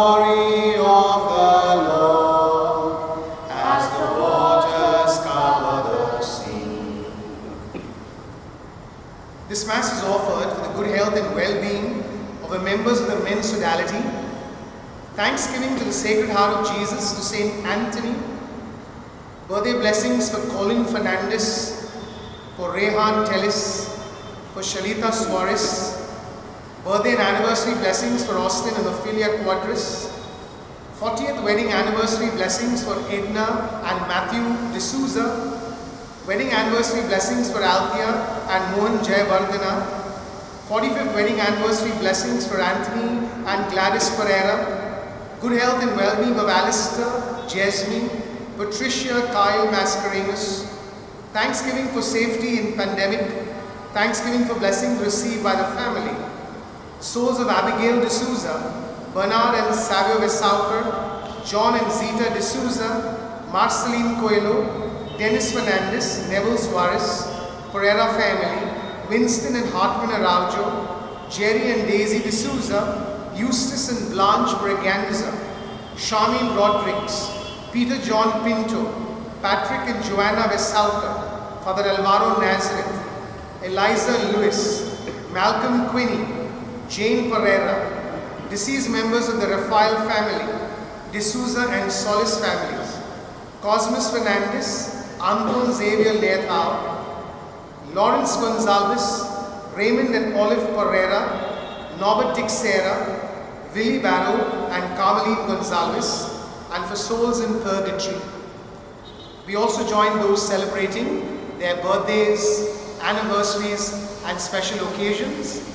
glory of the Lord as the waters cover the sea. This Mass is offered for the good health and well-being of the members of the men's sodality. Thanksgiving to the Sacred Heart of Jesus, to Saint Anthony. Birthday blessings for Colin Fernandez, for Rehan Tellis, for Shalita Suarez. Birthday and anniversary blessings for Austin and Ophelia Quadras. 40th wedding anniversary blessings for Edna and Matthew D'Souza. Wedding anniversary blessings for Althea and Mohan Jayavardhana. 45th wedding anniversary blessings for Anthony and Gladys Pereira. Good health and well-being of Alistair, Jasmine, Patricia, Kyle Mascarenas. Thanksgiving for safety in pandemic. Thanksgiving for blessings received by the family. Souls of Abigail D'Souza, Bernard and Savio Vesauker, John and Zita D'Souza, Marceline Coelho, Dennis Fernandez, Neville Suarez, Pereira family, Winston and Hartman Araujo, Jerry and Daisy D'Souza, Eustace and Blanche Braganza, Charmaine Rodriguez, Peter John Pinto, Patrick and Joanna Vesauker, Father Alvaro Nazareth, Eliza Lewis, Malcolm Quinney, Jane Pereira, deceased members of the Rafael family, D'Souza and Solis families, Cosmos Fernandez, Anton Xavier Leatao, Lawrence Gonzalez, Raymond and Olive Pereira, Norbert Tixera, Willie Barrow and Carmeline Gonzalez, and for souls in purgatory. We also join those celebrating their birthdays, anniversaries and special occasions.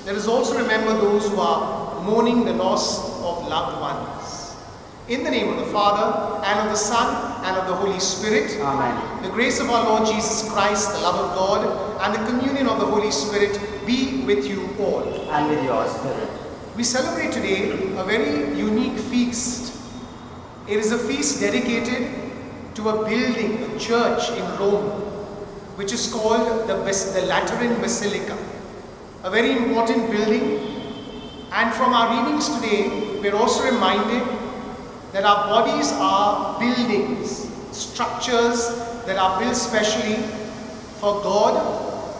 Let us also remember those who are mourning the loss of loved ones. In the name of the Father, and of the Son, and of the Holy Spirit. Amen. The grace of our Lord Jesus Christ, the love of God, and the communion of the Holy Spirit be with you all. And with your spirit. We celebrate today a very unique feast. It is a feast dedicated to a building, a church in Rome, which is called the Lateran Basilica. A very important building. And from our readings today, we are also reminded that our bodies are buildings, structures that are built specially for God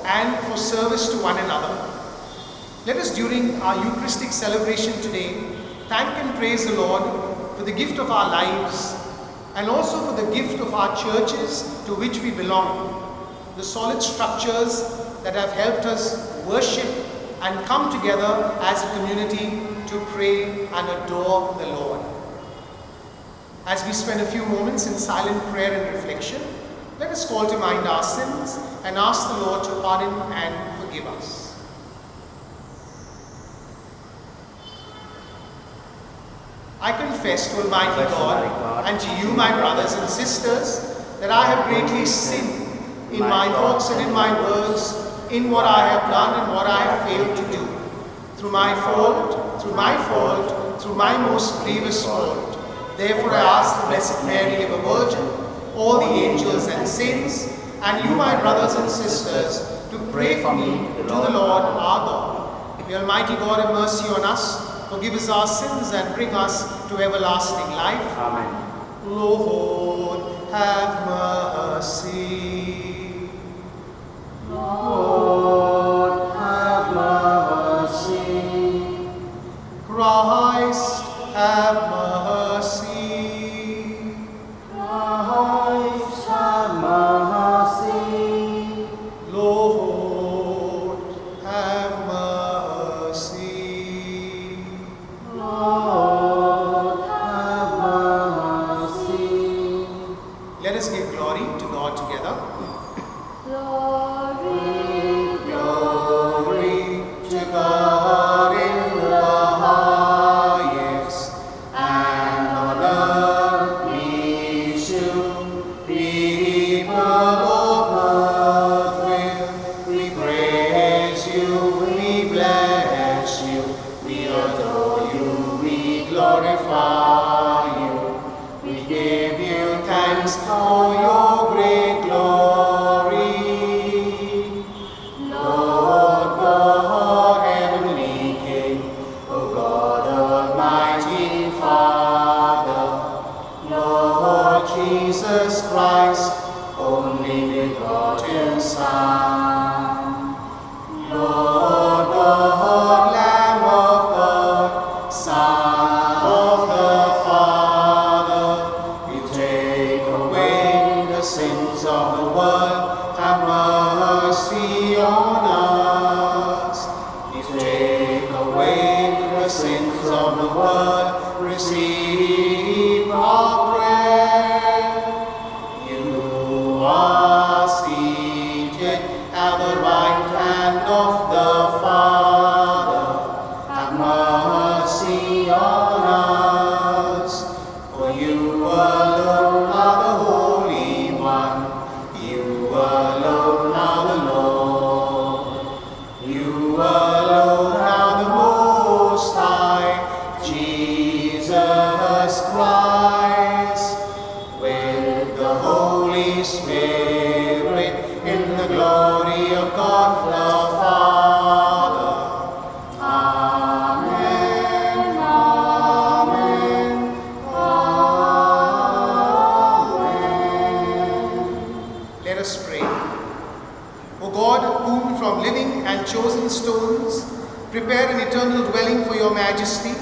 and for service to one another. Let us, during our Eucharistic celebration today, thank and praise the Lord for the gift of our lives and also for the gift of our churches to which we belong, the solid structures that have helped us worship and come together as a community to pray and adore the Lord. As we spend a few moments in silent prayer and reflection, let us call to mind our sins and ask the Lord to pardon and forgive us. I confess to Almighty God and to you, my brothers and sisters, that I have greatly sinned in my thoughts and in my words, in what I have done and what I have failed to do. Through my fault, through my most grievous fault. Therefore I ask the Blessed Mary, ever Virgin, all the angels and saints, and you, my brothers and sisters, to pray for me to the Lord our God. May Almighty God have mercy on us, forgive us our sins, and bring us to everlasting life. Amen. Lord, have mercy. Lord, have mercy. Christ, have mercy. Christ, have mercy. Lord, have mercy. Lord, have mercy. Let us give glory to God together. Glory, Glory to God in the highest, and on earth peace to people of earth. We praise you, we bless you, we adore you, we glorify you. We give you thanks for your great glory. Lord God, heavenly King, O God Almighty, receive our prayer. You are seated at the right hand of the Father. Have mercy on us, for you alone are the Holy One. You alone are the Lord. You alone are the Most High, Jesus Christ, with the Holy Spirit, in the glory of God the Father. Amen, amen, amen. Let us pray. O God, whom from living and chosen stones prepare an eternal dwelling for your majesty,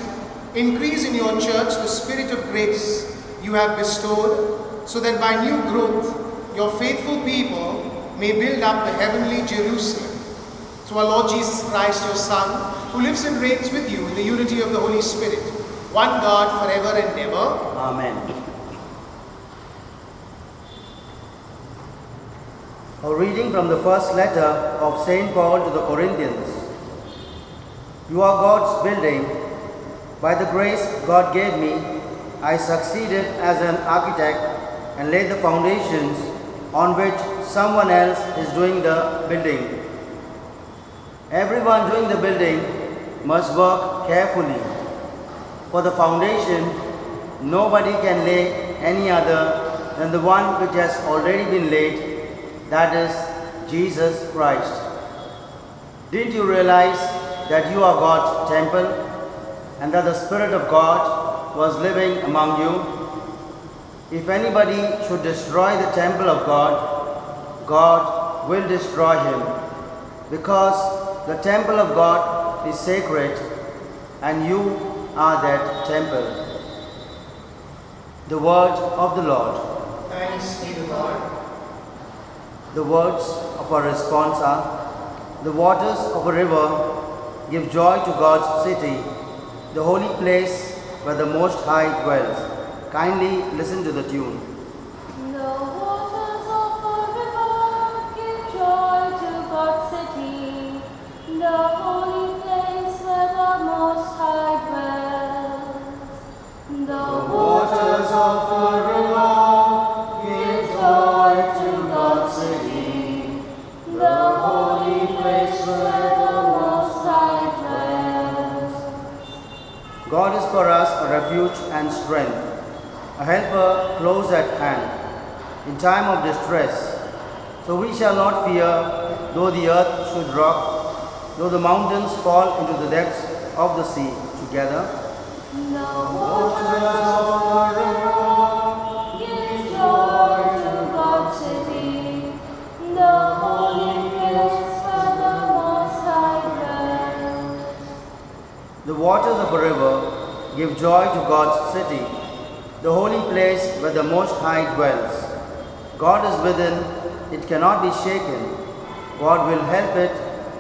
increase in your church the spirit of grace you have bestowed, so that by new growth your faithful people may build up the heavenly Jerusalem. Through our Lord Jesus Christ, your Son, who lives and reigns with you in the unity of the Holy Spirit, one God forever and ever. Amen. A reading from the first letter of St. Paul to the Corinthians. You are God's building. By the grace God gave me, I succeeded as an architect and laid the foundations on which someone else is doing the building. Everyone doing the building must work carefully. For the foundation, nobody can lay any other than the one which has already been laid, that is, Jesus Christ. Didn't you realize that you are God's temple and that the Spirit of God was living among you? If anybody should destroy the temple of God, God will destroy him, because the temple of God is sacred and you are that temple. The word of the Lord. Thanks be to God. The words of our response are, the waters of a river give joy to God's city, the holy place where the Most High dwells. Kindly listen to the tune. The waters of a river give joy to God's city, the holy place where the Most High dwells. The waters of a river give joy to God's city, the holy place where the Most High dwells. God is for us a refuge and strength, a helper close at hand, in time of distress. So we shall not fear, though the earth should rock, though the mountains fall into the depths of the sea. Together. The waters of a river give joy to God's city, the holy place where the Most High dwells. The waters of a river give joy to God's city, the holy place where the Most High dwells. God is within, it cannot be shaken. God will help it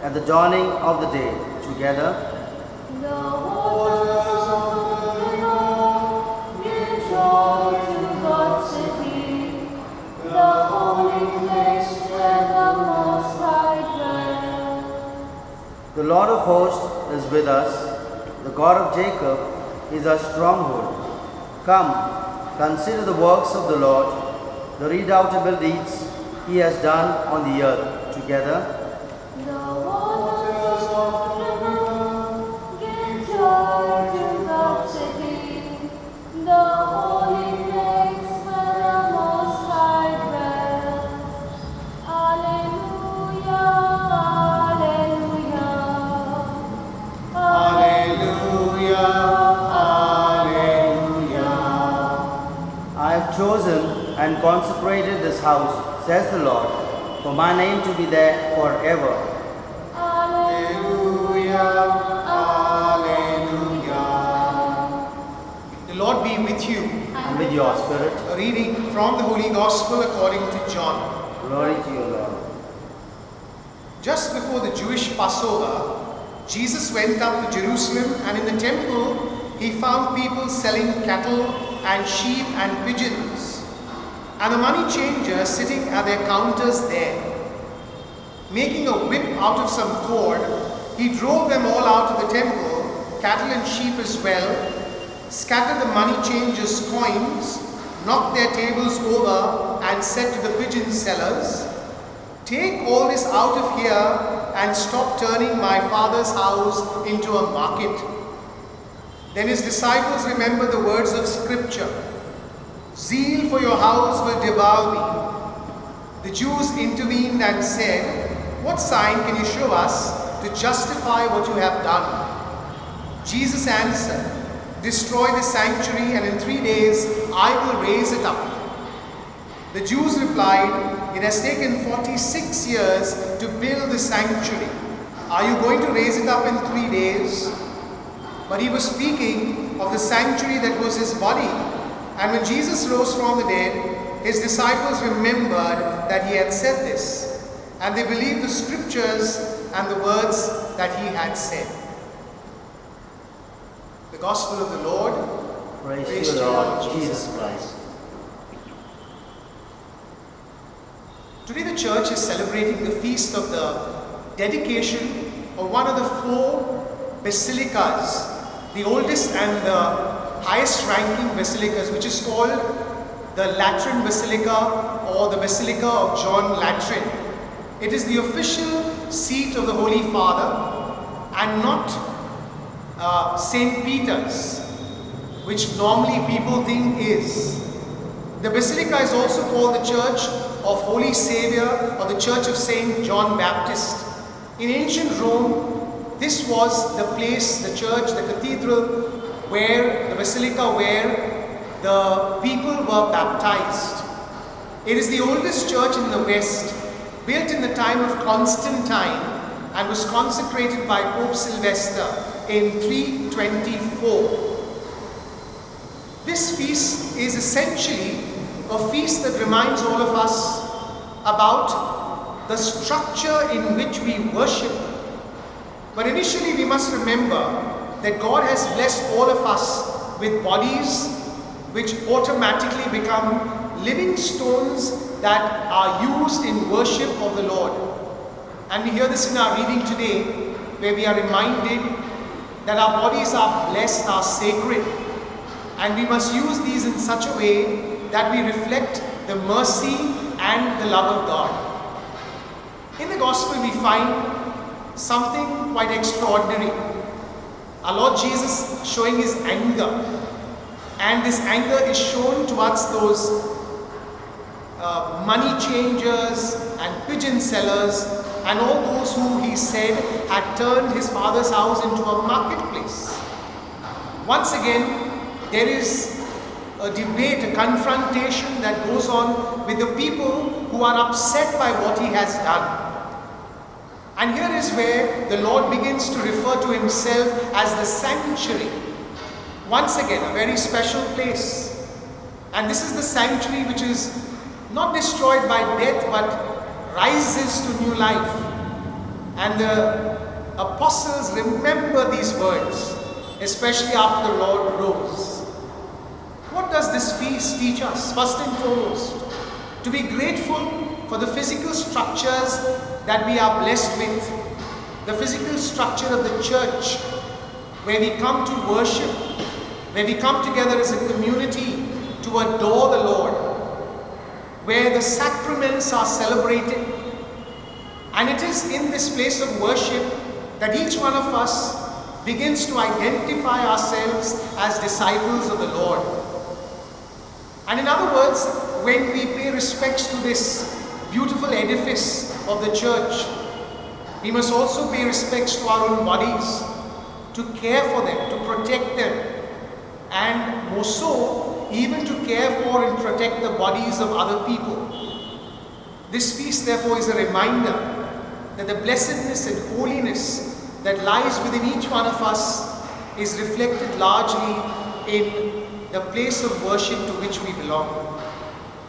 at the dawning of the day. Together. The waters of a river give joy to God's city, the holy place where the Most High dwells. The Lord of hosts is with us. The God of Jacob is our stronghold. Come, consider the works of the Lord, the redoubtable deeds he has done on the earth. Together. The waters of a river give joy to God's city, the holy place where the Most High dwells. Alleluia, alleluia, Alleluia, alleluia. I have chosen and consecrated this house, says the Lord, for my name to be there forever. Alleluia, alleluia. The Lord be with you. And with your spirit. A reading from the Holy Gospel according to John. Glory to you, Lord. Just before the Jewish Passover, Jesus went up to Jerusalem, and in the temple he found people selling cattle and sheep and pigeons, and the money changers sitting at their counters there. Making a whip out of some cord, he drove them all out of the temple, cattle and sheep as well, scattered the money changers' coins, knocked their tables over, and said to the pigeon sellers, "Take all this out of here and stop turning my Father's house into a market." Then his disciples remembered the words of Scripture, "Zeal for your house will devour me." The Jews intervened and said, "What sign can you show us to justify what you have done?" Jesus answered, "Destroy the sanctuary, and in 3 days I will raise it up." The Jews replied, "It has taken 46 years to build the sanctuary. Are you going to raise it up in 3 days?" But he was speaking of the sanctuary that was his body. And when Jesus rose from the dead, his disciples remembered that he had said this, and they believed the Scriptures and the words that he had said. The Gospel of the Lord. Praise to you, Lord Jesus Christ. Today the church is celebrating the feast of the dedication of one of the 4 basilicas, the oldest and the highest ranking basilicas, which is called the Lateran Basilica or the Basilica of John Lateran. It is the official seat of the Holy Father and not St. Peter's, which normally people think is. The basilica is also called the Church of Holy Savior or the Church of St. John Baptist. In ancient Rome, this was the place, the church, the cathedral, where the basilica, where the people were baptized. It is the oldest church in the West, built in the time of Constantine, and was consecrated by Pope Sylvester in 324. This feast is essentially a feast that reminds all of us about the structure in which we worship. But initially we must remember that God has blessed all of us with bodies which automatically become living stones that are used in worship of the Lord. And we hear this in our reading today, where we are reminded that our bodies are blessed, are sacred, and we must use these in such a way that we reflect the mercy and the love of God. In the Gospel we find something quite extraordinary. Our Lord Jesus showing his anger, and this anger is shown towards those money changers and pigeon sellers and all those who he said had turned his Father's house into a marketplace. Once again, there is a debate, a confrontation that goes on with the people who are upset by what he has done. And here is where the Lord begins to refer to himself as the sanctuary. Once again, a very special place. And this is the sanctuary which is not destroyed by death but rises to new life. And the apostles remember these words, especially after the Lord rose. What does this feast teach us? First and foremost, to be grateful for the physical structures that we are blessed with, the physical structure of the church, where we come to worship, where we come together as a community to adore the Lord, where the sacraments are celebrated. And it is in this place of worship that each one of us begins to identify ourselves as disciples of the Lord. And in other words, when we pay respects to this beautiful edifice of the church, we must also pay respects to our own bodies, to care for them, to protect them, and more so, even to care for and protect the bodies of other people. This feast, therefore, is a reminder that the blessedness and holiness that lies within each one of us is reflected largely in the place of worship to which we belong.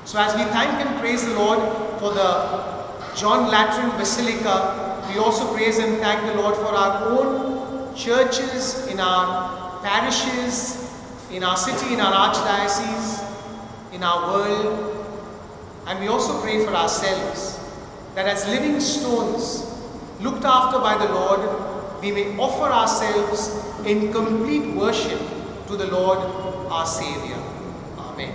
So as we thank and praise the Lord for the John Lateran Basilica, we also praise and thank the Lord for our own churches in our parishes, in our city, in our archdiocese, in our world. And we also pray for ourselves, that as living stones, looked after by the Lord, we may offer ourselves in complete worship to the Lord our Savior. Amen.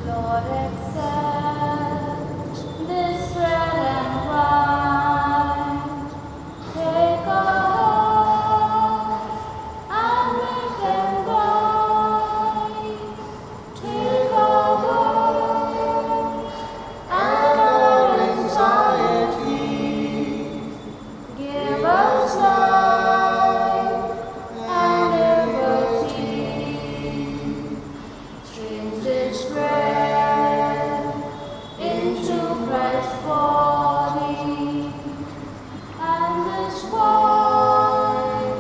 Lord, accept this bread and wine. Take our hearts and make them thine. Take our burdens and our anxieties. Give us life and liberty. Change this bread into Christ's body, and this wine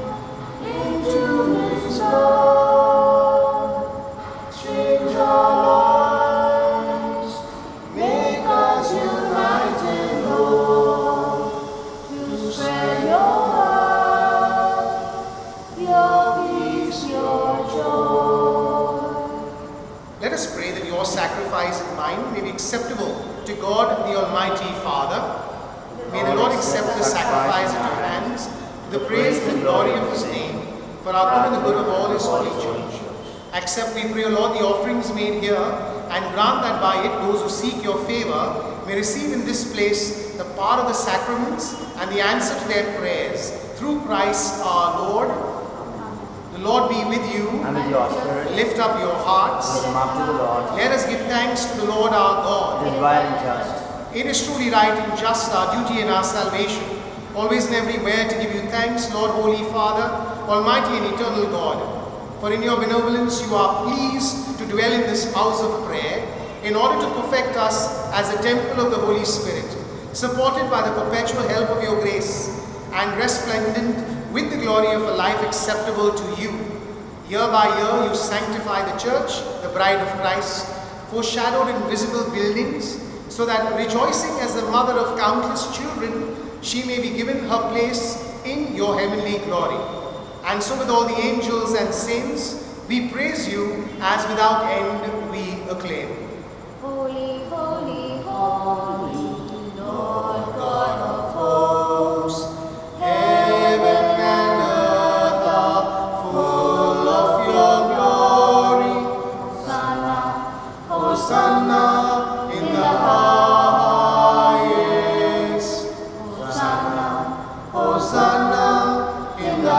into His blood. Change our lives, make us united, Lord, to spread your love, your peace, your joy. Let us pray that your sacrifice and mine may be acceptable to God the Almighty Father. May the Lord accept the sacrifice at your hands, to the praise and glory of His name, for our good and the good of all His holy church. Accept, we pray, O Lord, the offerings made here, and grant that by it those who seek your favor may receive in this place the power of the sacraments and the answer to their prayers. Through Christ our Lord. The Lord be with you. And with your spirit, Lift up your hearts. come up to the Lord. Let us give thanks to the Lord our God. It is right and just. It is truly right and just, our duty and our salvation, always and everywhere to give you thanks, Lord, Holy Father, Almighty and eternal God. For in your benevolence you are pleased to dwell in this house of prayer, in order to perfect us as a temple of the Holy Spirit, supported by the perpetual help of your grace, and resplendent with the glory of a life acceptable to you. Year by year you sanctify the church, the bride of Christ, foreshadowed in visible buildings, so that rejoicing as the mother of countless children, she may be given her place in your heavenly glory. And so with all the angels and saints, we praise you as without end we acclaim. Holy, holy, holy, Lord God of Hosts, heaven and earth are full of your glory. Hosanna, Hosanna in the highest. Hosanna, Hosanna in the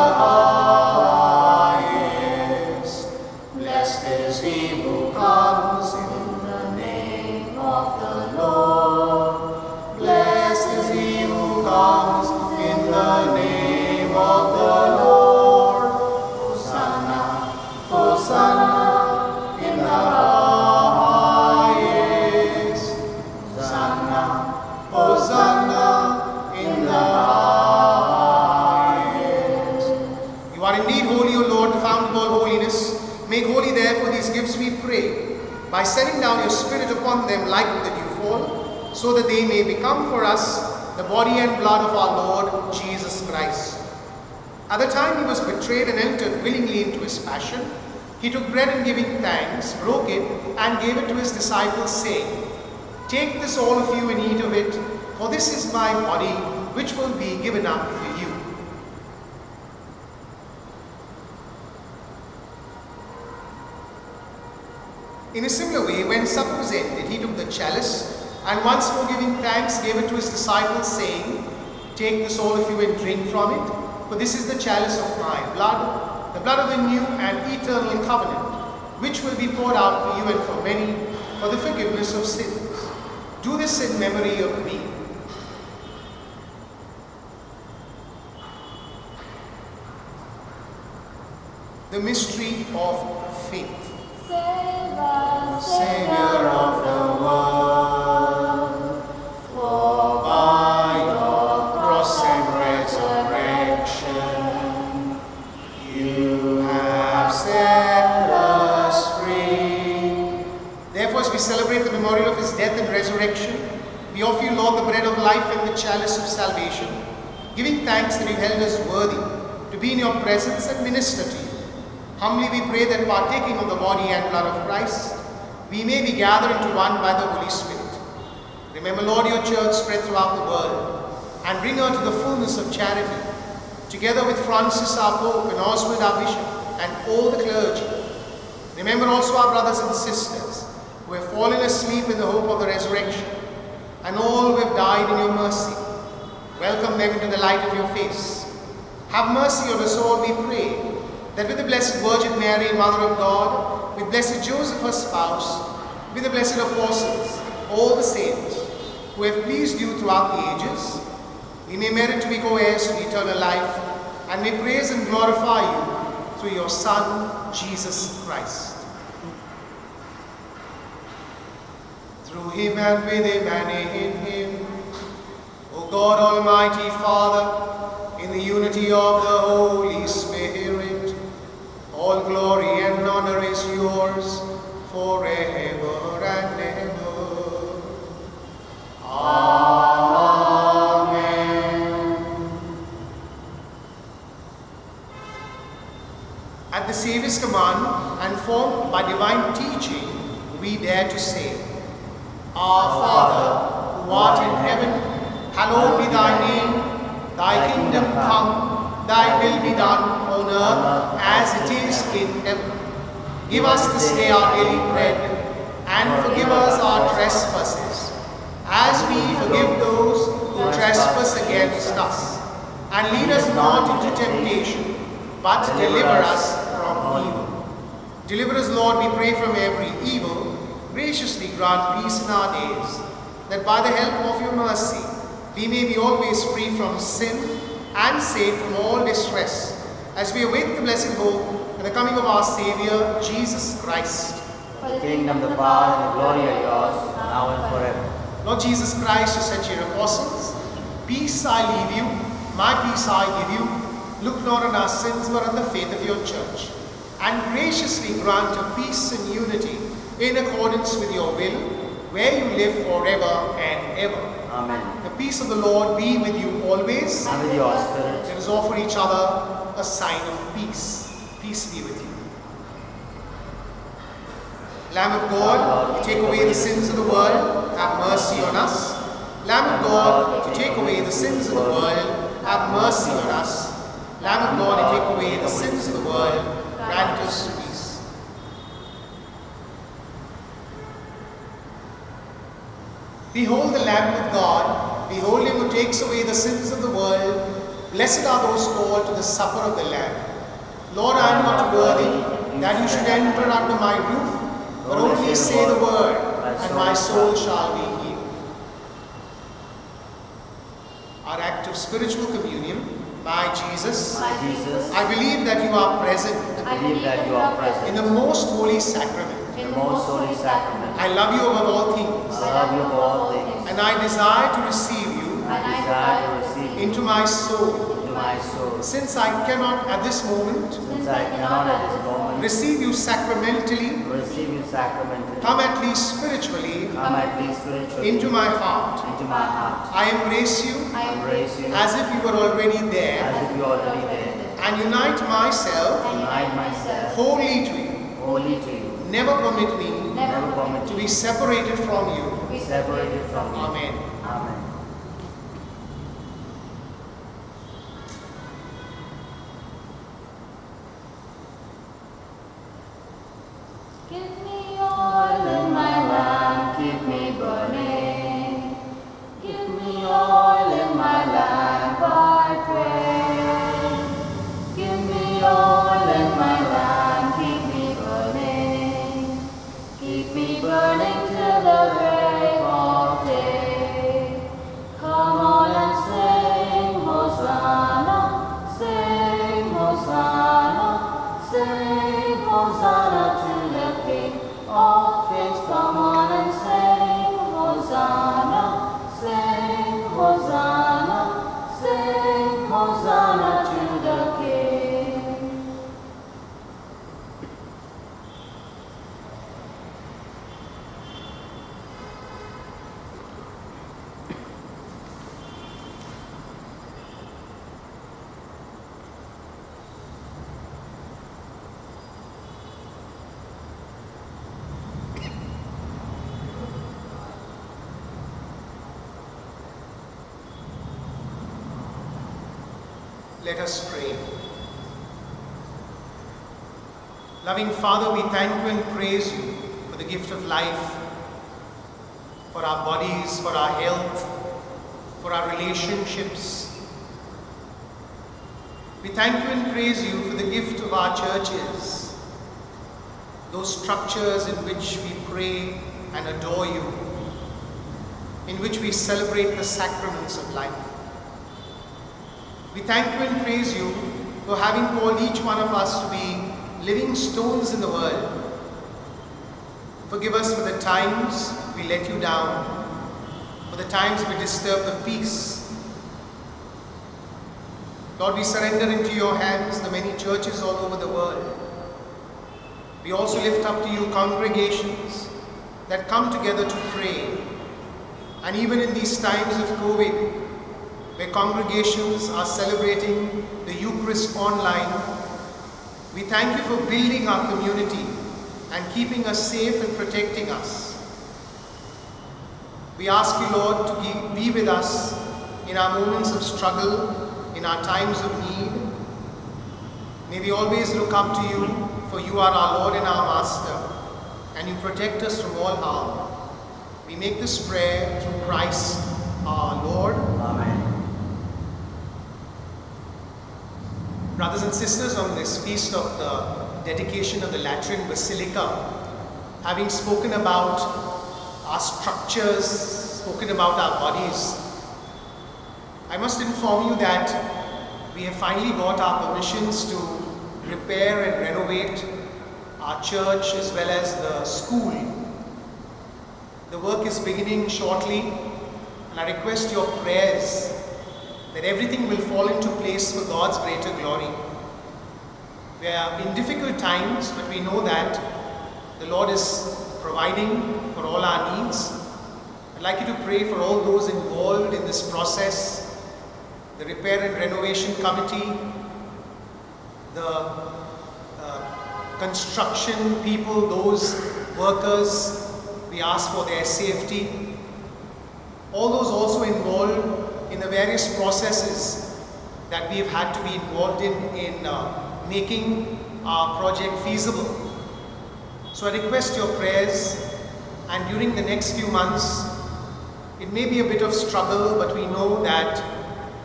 highest. Blessed is he who comes in the name of the Lord. Blessed is he who comes in the name of the Lord. Hosanna, Hosanna in the highest. Hosanna, Hosanna in the highest. You are indeed holy, O Lord, the fount of all holiness. Make holy therefore these gifts, we pray, by sending down your Spirit upon them like the dewfall, so that they may become for us the body and blood of our Lord Jesus Christ. At the time he was betrayed and entered willingly into his passion, he took bread and giving thanks, broke it, and gave it to his disciples, saying, "Take this all of you and eat of it, for this is my body, which will be given up for you." In a similar way, when supper was ended, he took the chalice, and once more giving thanks, gave it to his disciples, saying, "Take this all of you and drink from it, for this is the chalice of my blood, the blood of the new and eternal covenant, which will be poured out for you and for many, for the forgiveness of sins. Do this in memory of me." The mystery of faith. save us, Savior of the world, for by your cross and resurrection, you have set us free. Therefore, as we celebrate the memorial of his death and resurrection, We offer you, Lord, the bread of life and the chalice of salvation, giving thanks that you held us worthy to be in your presence and minister to you. Humbly we pray that partaking of the body and blood of Christ, we may be gathered into one by the Holy Spirit. Remember, Lord, your church spread throughout the world, and bring her to the fullness of charity, together with Francis our Pope and Oswald our Bishop, and all the clergy. Remember also our brothers and sisters who have fallen asleep in the hope of the resurrection, and all who have died in your mercy. Welcome them into the light of your face. Have mercy on us all, we pray, that with the Blessed Virgin Mary, Mother of God, with Blessed Joseph, her spouse, with the blessed apostles, all the saints, who have pleased you throughout the ages, we may merit to be co-heirs to eternal life, and may praise and glorify you through your Son, Jesus Christ. Through him and with him and in him, O God, Almighty Father, in the unity of the Holy Spirit, all glory and honor is yours forever and ever. Amen. At the Saviour's command and formed by divine teaching, we dare to say, Our Father, who art in heaven, hallowed be thy name. Thy kingdom come, thy will be done on earth as it is in heaven. Give us this day our daily bread, and forgive us our trespasses, as we forgive those who trespass against us. And lead us not into temptation, but deliver us from evil. Deliver us, Lord, we pray, from every evil. Graciously grant peace in our days, that by the help of your mercy we may be always free from sin and safe from all distress, as we await the blessed hope and the coming of our Saviour, Jesus Christ. For the Kingdom, the power, and the glory are yours, now and forever. Lord Jesus Christ, you said to your apostles, Peace I leave you, my peace I give you. Look not on our sins, but on the faith of your church, and graciously grant your peace and unity in accordance with your will, where you live forever and ever. Amen. The peace of the Lord be with you always. And with your spirit. Let us offer each other a sign of peace. Peace be with you. Lamb of God, you take away the sins of the world, have mercy on us. Lamb of God, you take away the sins of the world, have mercy on us. Lamb of God, you take away the sins of the world, grant us peace. Behold the Lamb of God, behold him who takes away the sins of the world. Blessed are those called to the supper of the Lamb. Lord, I am not worthy that you should enter under my roof, but only say the word, and my soul shall be healed. Our act of spiritual communion. My Jesus, Jesus, I believe that you are present I believe that you are present in the most holy sacrament. in the most holy sacrament. I love you above all things, I love you above all things. and I desire to receive you I desire to receive you into my soul. into my soul. Since I cannot at this moment Since I cannot at this moment receive you sacramentally, receive you sacramentally, come at least spiritually come at least spiritually into my heart. into my heart. I embrace you Embrace you as if you were already there, as if you are already there. and unite myself Unite myself wholly to you. wholly to you. Never permit me Never permit to to be separated from you. be separated from you. Amen. Amen. Give me oil in my lamp, keep me burning. Give me oil in my lamp, I pray. Give me oil in my lamp, keep me burning. Keep me burning till the break of day. Let us pray. Loving Father, we thank you and praise you for the gift of life, for our bodies, for our health, for our relationships. We thank you and praise you for the gift of our churches, those structures in which we pray and adore you, in which we celebrate the sacraments of life. We thank you and praise you for having called each one of us to be living stones in the world. Forgive us for the times we let you down, for the times we disturb the peace. Lord, we surrender into your hands the many churches all over the world. We also lift up to you congregations that come together to pray. And even in these times of COVID, where congregations are celebrating the Eucharist online, we thank you for building our community and keeping us safe and protecting us. We ask you, Lord, to be with us in our moments of struggle, in our times of need. May we always look up to you, for you are our Lord and our Master, and you protect us from all harm. We make this prayer through Christ our Lord. Amen. Brothers and sisters, on this feast of the dedication of the Lateran Basilica, having spoken about our structures, spoken about our bodies, I must inform you that we have finally got our permissions to repair and renovate our church as well as the school. The work is beginning shortly, and I request your prayers that everything will fall into place for God's greater glory. We are in difficult times, but we know that the Lord is providing for all our needs. I'd like you to pray for all those involved in this process, the repair and renovation committee, the construction people, those workers. We ask for their safety. All those also involved in the various processes that we have had to be involved in making our project feasible. So I request your prayers, and during the next few months, it may be a bit of struggle, but we know that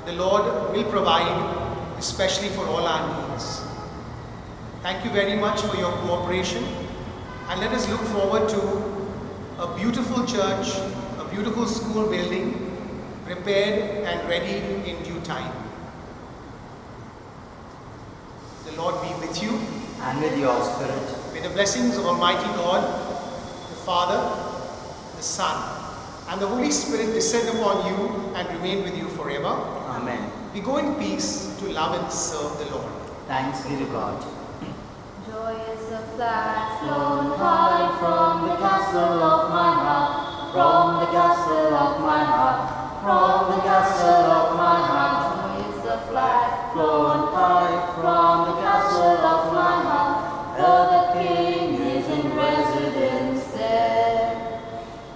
the Lord will provide, especially for all our needs. Thank you very much for your cooperation, and let us look forward to a beautiful church, a beautiful school building, prepared and ready in due time. The Lord be with you. And with your spirit. May the blessings of Almighty God, the Father, the Son, and the Holy Spirit descend upon you and remain with you forever. Amen. We go in peace to love and serve the Lord. Thanks be to God. Joy is a flag flown high from the castle of my heart, from the castle of my heart, from the castle of my heart. Joy is the flag flown high from the castle of my heart, though the King is in residence there.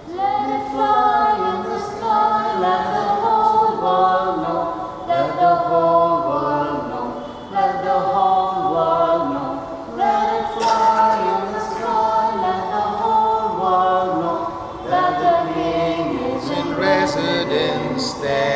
Let it fly in the sky, let the whole world know, let the whole world know, let the whole world know. Let it fly in the sky, let the whole world know, that the King is in residence there.